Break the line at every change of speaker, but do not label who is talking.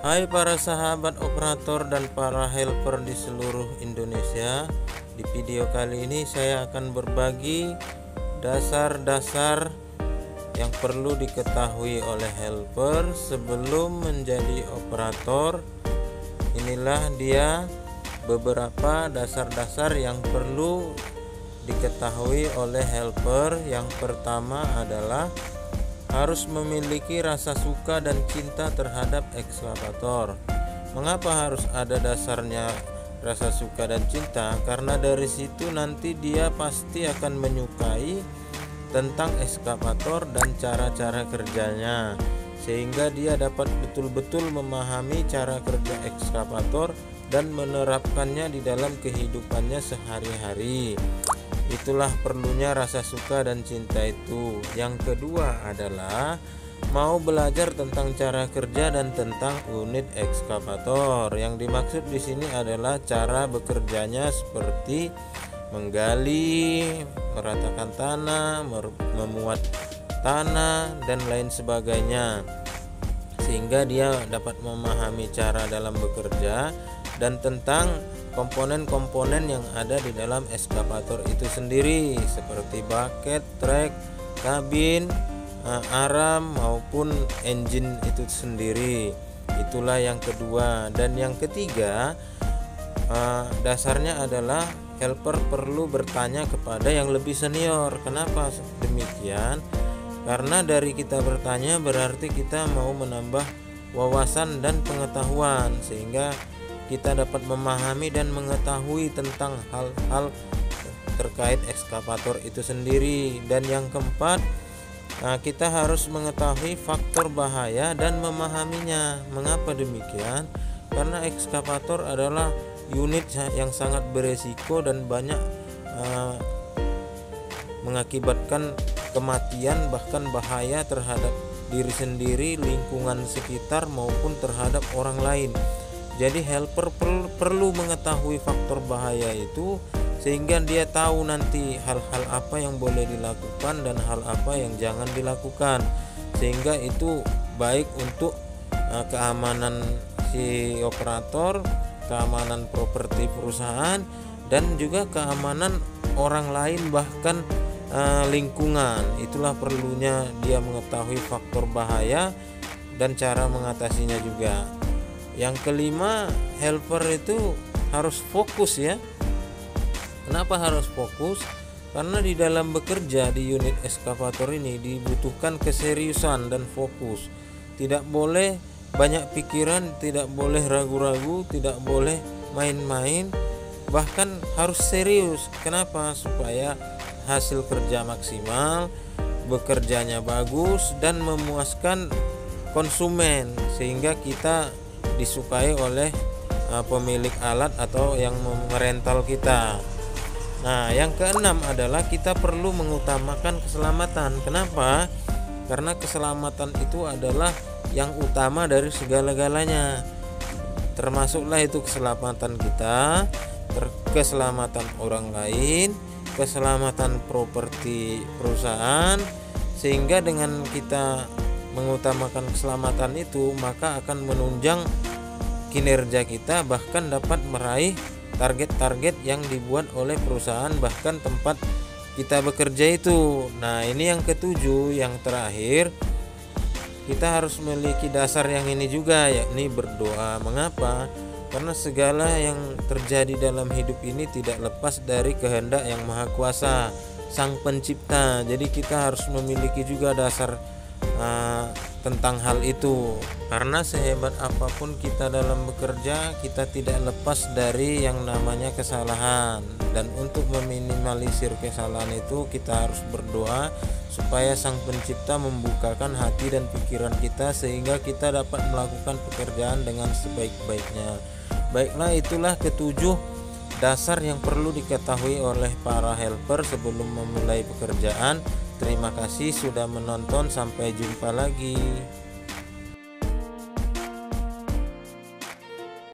Hai para sahabat operator dan para helper di seluruh Indonesia. Di video kali ini saya akan berbagi dasar-dasar yang perlu diketahui oleh helper sebelum menjadi operator. Inilah dia beberapa dasar-dasar yang perlu diketahui oleh helper. Yang pertama adalah harus memiliki rasa suka dan cinta terhadap ekskavator. Mengapa harus ada dasarnya rasa suka dan cinta? Karena dari situ nanti dia pasti akan menyukai tentang ekskavator dan cara-cara kerjanya, sehingga dia dapat betul-betul memahami cara kerja ekskavator dan menerapkannya di dalam kehidupannya sehari-hari. Itulah perlunya rasa suka dan cinta itu. Yang kedua adalah mau belajar tentang cara kerja dan tentang unit ekskavator. Yang dimaksud di sini adalah cara bekerjanya seperti menggali, meratakan tanah, memuat tanah dan lain sebagainya, sehingga dia dapat memahami cara dalam bekerja dan tentang komponen-komponen yang ada di dalam ekskavator itu sendiri, seperti bucket, trek, kabin, aram maupun engine itu sendiri. Itulah yang kedua. Dan yang ketiga, dasarnya adalah helper perlu bertanya kepada yang lebih senior. Kenapa demikian? Karena dari kita bertanya berarti kita mau menambah wawasan dan pengetahuan, sehingga kita dapat memahami dan mengetahui tentang hal-hal terkait ekskavator itu sendiri. Dan yang keempat, kita harus mengetahui faktor bahaya dan memahaminya. Mengapa demikian? Karena ekskavator adalah unit yang sangat beresiko dan banyak mengakibatkan kematian, bahkan bahaya terhadap diri sendiri, lingkungan sekitar maupun terhadap orang lain. Jadi helper perlu mengetahui faktor bahaya itu, sehingga dia tahu nanti hal-hal apa yang boleh dilakukan dan hal apa yang jangan dilakukan, sehingga itu baik untuk keamanan si operator, keamanan properti perusahaan, dan juga keamanan orang lain, bahkan lingkungan. Itulah perlunya dia mengetahui faktor bahaya dan cara mengatasinya juga. Yang kelima, helper itu harus fokus ya. Kenapa harus fokus? Karena di dalam bekerja di unit ekskavator ini dibutuhkan keseriusan dan fokus. Tidak boleh banyak pikiran, tidak boleh ragu-ragu, tidak boleh main-main, bahkan harus serius. Kenapa? Supaya hasil kerja maksimal, bekerjanya bagus dan memuaskan konsumen, sehingga kita disukai oleh pemilik alat atau yang merental kita. Nah, yang keenam adalah kita perlu mengutamakan keselamatan. Kenapa? Karena keselamatan itu adalah yang utama dari segala-galanya. Termasuklah itu keselamatan kita, keselamatan orang lain, keselamatan properti perusahaan. Sehingga dengan kita mengutamakan keselamatan itu, maka akan menunjang kinerja kita, bahkan dapat meraih target-target yang dibuat oleh perusahaan bahkan tempat kita bekerja itu. Nah, ini yang ketujuh, yang terakhir, kita harus memiliki dasar yang ini juga, yakni berdoa. Mengapa? Karena segala yang terjadi dalam hidup ini tidak lepas dari kehendak yang maha kuasa, Sang Pencipta. Jadi kita harus memiliki juga dasar tentang hal itu. Karena sehebat apapun kita dalam bekerja, kita tidak lepas dari yang namanya kesalahan. Dan untuk meminimalisir kesalahan itu, kita harus berdoa supaya Sang Pencipta membukakan hati dan pikiran kita, sehingga kita dapat melakukan pekerjaan dengan sebaik-baiknya. Baiklah, itulah ketujuh dasar yang perlu diketahui oleh para helper sebelum memulai pekerjaan. Terima kasih sudah menonton, sampai jumpa lagi.